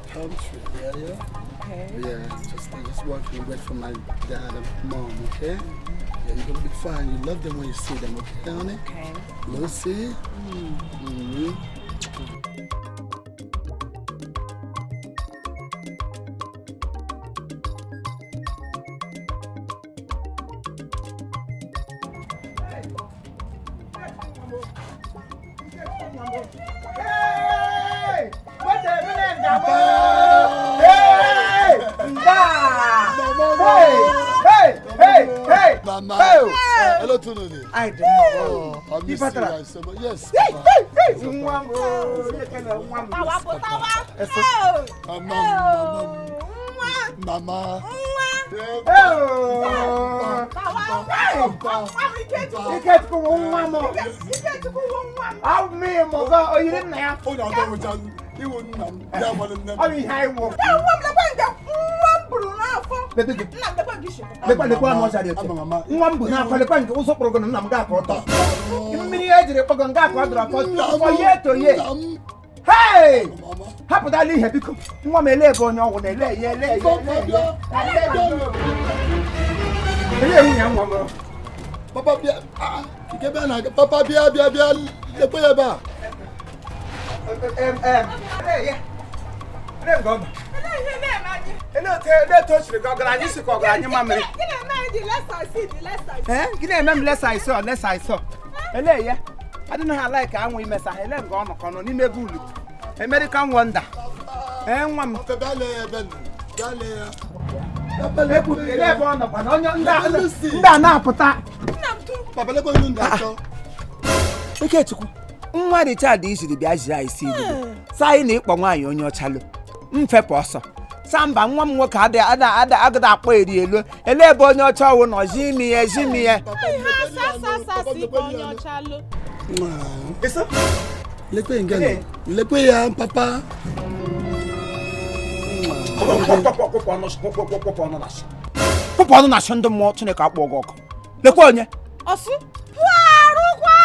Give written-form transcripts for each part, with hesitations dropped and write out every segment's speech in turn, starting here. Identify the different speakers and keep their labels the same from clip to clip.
Speaker 1: country. Yeah.
Speaker 2: Okay.
Speaker 1: Yeah, just working wait for my dad and mom, okay? Yeah, you're gonna be fine. You love them when you see them, okay, honey?
Speaker 2: Okay.
Speaker 1: Lucy? Mama. Hello, Tununi.
Speaker 3: I don't know.
Speaker 1: I miss you guys so much. Yes. Mama.
Speaker 3: Hey! Hapo dali hebiko. Nwa mele go nyo wo le ye. Ele hu yan wo.
Speaker 1: Papa bia ikebe na papa bia le pe ya ba.
Speaker 3: Ele go. Ele to shiri go gra ni si ko gra ni mamre. Gina mem less I saw. Ele ye. I don't know how like I want mess. I let go on ni megulu. American wonder. One nwa dị child isi bịa jiri isi ilu. Sai na ikpọ nwaanyị onye ọchalụ. Mfepụ ọsọ. Samba nwa m nwoke agada akpọ eri elu. Ele ebe onye ọcha wụ nọ jimi ye. Eso?
Speaker 1: Lekwe ya papa.
Speaker 3: Papa na shondo mo Chineke akpọ gị ọkụ. Lekwe onye?
Speaker 2: Osu? Puarukwa!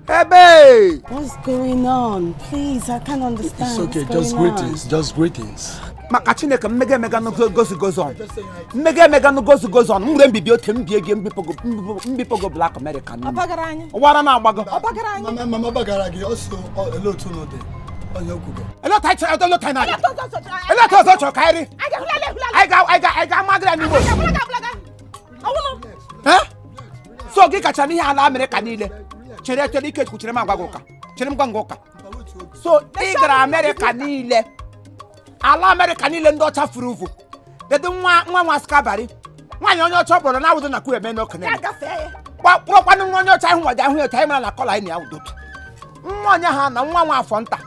Speaker 3: Ebe!
Speaker 2: What's going on? Please, I can't understand.
Speaker 1: It's okay, just greetings.
Speaker 3: Maka Chineke mmega no goes on. Mmega no goes on. Mure mbibi ote mbie mbipogo Black American.
Speaker 2: Obagaranya.
Speaker 3: Wara na agbago.
Speaker 2: Obagaranya.
Speaker 1: Mama Bagaragi also hello to no day. Onye okugo.
Speaker 3: Hello tight na. Hello to so kairi. I ga magra ni bo. So gi kacha ni ala America niile. Chere ike ku chere ma agbago ka. Chere m gwango ka. So igra America niile. Ala America niile ndị ọcha furu uvu. Dedu nwa skabari. Nwaanyị onye ọcha kpọrọ na awudo na ku eme no kene. Kpọkwanụ nwa onye ọcha ahụ waja ahụ eta mara na kola ni awudo. Nwa onye ha na nwa afọ nta.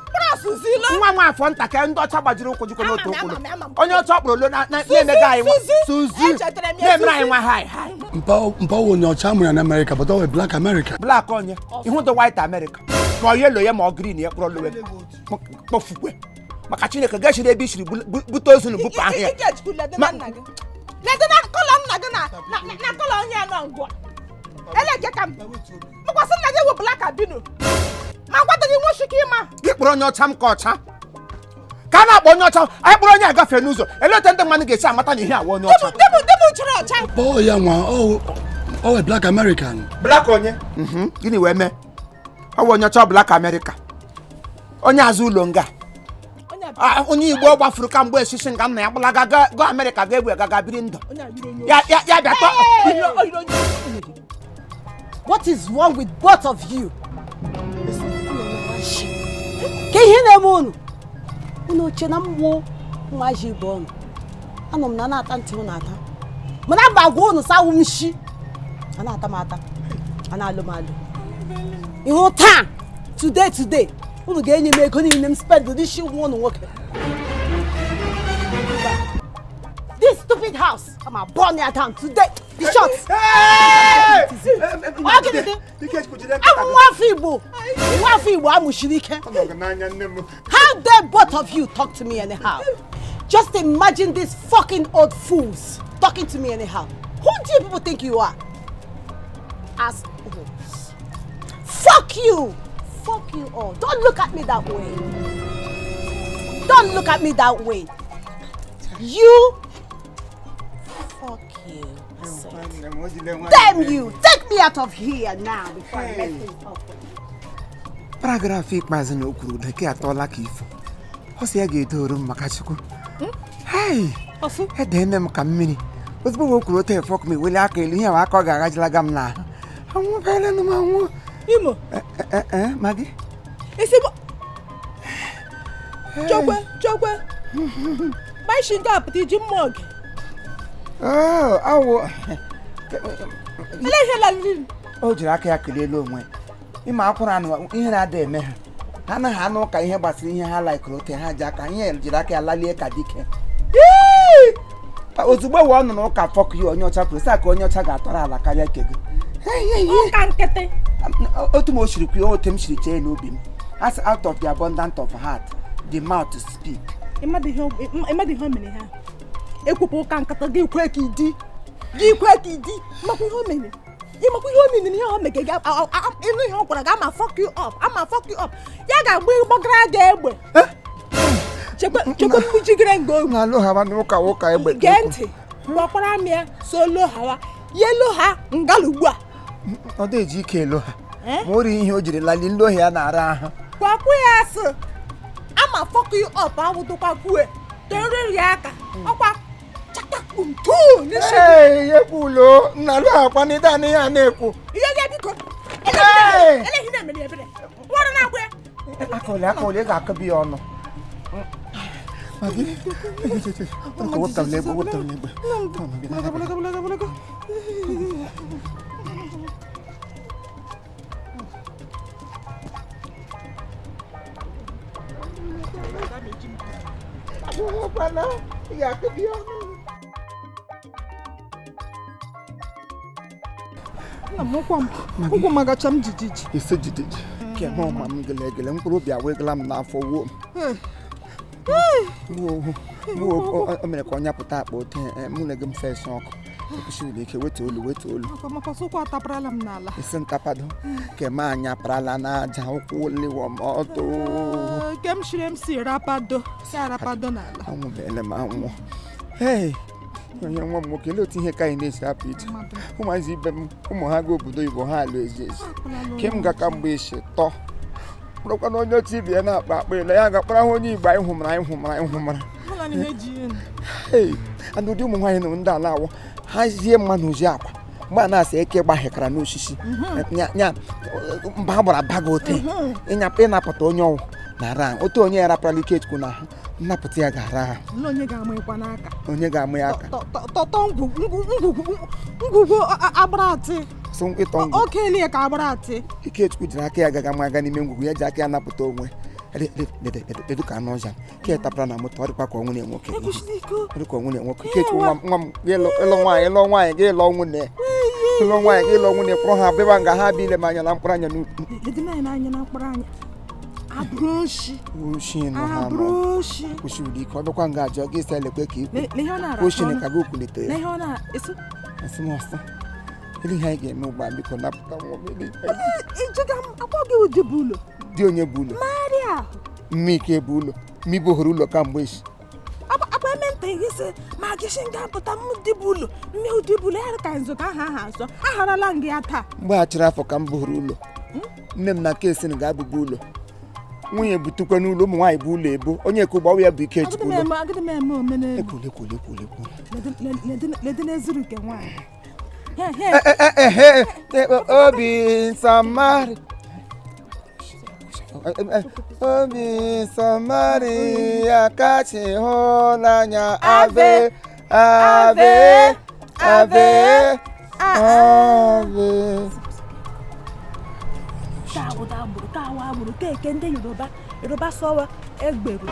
Speaker 3: Nwa afọ nta ka ndị ọcha gbajiri ụkwụ jikọ n'otu okporo. Onye ọcha kpọrọ lo na na-emega anyị. Suzu. Na-emere anyị nwa hi.
Speaker 1: Mpa onye ọcha mụrụ na America but all Black America.
Speaker 3: Black onye. Ihu the white America. Ma yellow ya ma green ya kpọrọ lowe. Kpọfukwe. Maka Chineke gashiri ebe ishiri bute ozu na bupụ ahịa.
Speaker 2: Ledena kola nna gị na kola onye anọ ngwa. Eleke ka m. Mkwasị nna gị wụ Black Abino. Ma gwata gị nwoshike ịma.
Speaker 3: Gị kpọrọ onye ọcha m ka ọcha. Ka na-akpọ onye ọcha, anyị kpọrọ onye agafe n'ụzọ. Elete ndị mmadụ ga-esi amata na ihe awa onye ọcha.
Speaker 2: Dịbụ chọrọ ọcha.
Speaker 1: Oh ya nwa, oh Black American.
Speaker 3: Black onye? Gịnị wee mee? Ọ bụ onye ọcha Black America. Onye azụ ụlọ nga. Onye Igbo gbafuru ka mgbe esisi nga nna ya gbalaga go America ga-egbu gaga biri ndụ. Ya bịa tọ.
Speaker 2: What is wrong with both of you? Ke ihe na-eme unu? Unu che na mmụọ nwa ji bụ ọnụ. Anọ m na ata ntị unu ata. Mana bagwa unu sawu m shi. Ana ata m ata. Ana alụ m alụ. Ihu taa. Today. Unu ga-enye m ego niile m spend this shit nwa unu nwoke. This stupid house. I'm a burn it down today. The shots.
Speaker 3: Hey!
Speaker 2: How dare both of you talk to me anyhow? Just imagine these fucking old fools talking to me anyhow. Who do you people think you are? Assholes. Fuck you! Fuck you all. Don't look at me that way. Don't look at me that way. You. Fuck you. Damn you! Take me out of here now before I mess things up.
Speaker 3: Paragraph ikpeazụ na okwu deke atọla ka ifo. Ọ sị ya ga-edoro m maka Chukwu. Hey! Edene m ka mmiri. Ozugbo o kwuru Therefor m eweli aka elu ihe aka ọ ga-agajilaga m n'ahụ. Anwụbeela m anwụ.
Speaker 4: Imo.
Speaker 3: Magi?
Speaker 4: Ezigbo. Chokwe. Mai shinga apụta iji mmụọ gị.
Speaker 3: Awụ.
Speaker 4: Ele ihe laliri.
Speaker 3: O jiri aka ya kelele onwe. Ịma akwụrụ anụ ihe na-ada eme ha. Ha anaghị anụ ụka ihe gbasara ihe ha laikụrụ ote ha ji aka ihe jiri aka ya lalie ka dike. Ozugbo we ọ nọ n'ụka fọk ya onye ọcha kwuru ka onye ọcha ga-atọrọ ala karịa nke gị.
Speaker 4: Ụka nkịtị.
Speaker 3: Otu m o siri kwuo otu m siri chee n'obi m. As out of the abundance of heart, the mouth to speak.
Speaker 4: Ịmadị ihe o mere ha. Ekwupụ ụka nkịtị gị kwe ka ịdị. Makwa ihe o mere. Ịmakwa ihe o mere na ihe o mere ga ịnụ ihe ọ gwara gị ama fuck you up. Ya ga-agba ịgbọgara gị egbe. Chekwa mmijigere ngo.
Speaker 3: Na lo hawa n'ụka egbe.
Speaker 4: Gee ntị. Gbakwara m ya solo hawa. Yelo ha ngala ugbu a.
Speaker 3: Ọ dị eji ike elo ha. Ma ori ihe o jiri lali ndị ohi ya na-ara ahụ.
Speaker 4: Kwakwu ya asị. Ama fuck you up awụdụkwa kwue. Terere ya aka. Ọkwa chakakpum tu n'isi.
Speaker 3: Ekwulo na lo akwa n'ịda n'ihe a na-ekwu.
Speaker 4: Ihe ga biko. Ele hina mere ebere. Wara na agwa.
Speaker 3: Akọle ga-akọbi ya ọnụ. Magi. Wepụtara n'egbe.
Speaker 4: Ụkwụ magacha m jijiji.
Speaker 3: Ise jijiji. Kema ọma m gele mkpụrụ obi awegala m n'afọ wuo. O mere ka ọ nyapụta akpa ote mụ na gị m fes ọkụ. Ekwesịrị ike wetu olu.
Speaker 4: Maka sokwa ataparala m n'ala.
Speaker 3: Isi ntapado. Kema anya parala n'aja ụkwụ liwo m ọtụ.
Speaker 4: Kem shiri m si rapado n'ala.
Speaker 3: Anwụbeela m anwụ. Hey! Onye nwa m nwoke otu ihe ka anyị na-esi apụ ije. Ụmụazị ibe m ụmụ ha ga obodo Igbo ha alụ ezi. Kem ga-aka mgbe isi tọ. Bụrụkwa na onye otu ibe ya na-akpa ele ya ga-akpara ha onye Igbo anyị hụmara. Hey! And ụdị ụmụ nwaanyị nụrụ ndị ala awọ ha zie mmanụ oji akwa mgbe a na-asa eke gbahekara n'osisi nya mba ha gbara baga ote ịnapụta onye ọwụ na ara otu onye ya rapụrala ike chukwu na ahụ nnapụta ya ga-ara ha onye ga-ama ya aka
Speaker 4: tọtọ ngwugwu agbara atị
Speaker 3: so ịtọ ngwugwu
Speaker 4: oke elie ka agbara atị
Speaker 3: Ikechukwu jiri aka ya aga n'ime ngwugwu ya ji aka ya napụta onwe dedu ka anụ ọja ke tapara na moto ọ dịkwa ka ọnwụ nwoke Ikechukwu nwa m ịlọ nwaanyị ga-ịlọ nwunye kpọrọ ha bịa nga ha bile ma anya na mkpụrụ anya n'ukwu kwụsịrị ike ọ dịkwa nga ajọ gị isi elekwe ka ikwu kwụsịrị ka gị okwulite asịmọsọ ihe anyị ga-eme ugbu a biko napụta dị onye bụ ụlọ mme ike bụ ụlọ mmibe ohere ụlọ kamgbe isi mgbe a chịrị afọ ka m bụhụrụ ụlọ nne m na kesin ga-abụbu ụlọ nwunye butukwa n'ụlọ ụmụ nwaanyị bụ ụlọ ebo onye ekwu gbawa ya bụ Ikechukwu obi nsọmarị ya kachi hụ n'anya ave
Speaker 4: Yoruba sọwa egbero